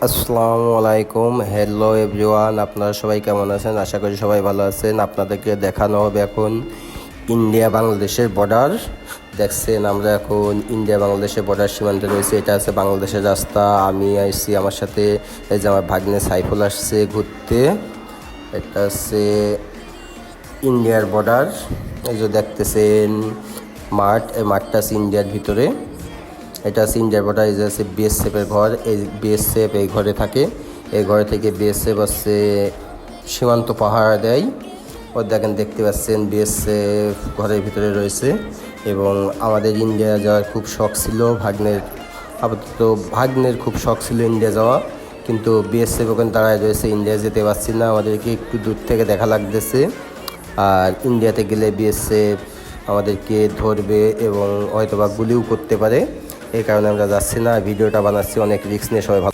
আসসালামু আলাইকুম, hello everyone. আপনারা সবাই কেমন আছেন? আশা করি সবাই ভালো আছেন। আপনাদেরকে দেখানো হবে এখন ইন্ডিয়া বাংলাদেশের বর্ডার। দেখছেন, আমরা এখন ইন্ডিয়া বাংলাদেশের বর্ডার সীমান্তে রয়েছে। এটা আছে বাংলাদেশের রাস্তা। আমি আসছি, আমার সাথে এই যে আমার ভাগ্নে সাইফুল আসছে ঘুরতে। এটা আছে ইন্ডিয়ার বর্ডার। এই যে দেখতেছেন মাঠ, এই মাঠটা আছে ইন্ডিয়ার ভিতরে। এটা আছে ইন্ডিয়ার বর্ডার। এই যে আছে বিএসএফের ঘর। এই বিএসএফ এই ঘরে থাকে। এই ঘরে থেকে বিএসএফ আছে সীমান্ত পাহারা দেয়। ও দেখেন, দেখতে পাচ্ছেন বিএসএফ ঘরের ভিতরে রয়েছে। এবং আমাদের ইন্ডিয়া যাওয়ার খুব শখ ছিল ভাগ্নের। আপাতত ভাগ্নের খুব শখ ছিল ইন্ডিয়া যাওয়া, কিন্তু বিএসএফ ওখানে দাঁড়ায় রয়েছে। ইন্ডিয়া যেতে পারছি না, আমাদেরকে একটু দূর থেকে দেখা লাগতেছে। আর ইন্ডিয়াতে গেলে বিএসএফ আমাদেরকে ধরবে এবং হয়তোবা গুলিও করতে পারে। এই কারণে আমরা যাচ্ছি না, ভিডিওটা বানাচ্ছি অনেক রিস্ক নিয়ে। সবাই ভালো।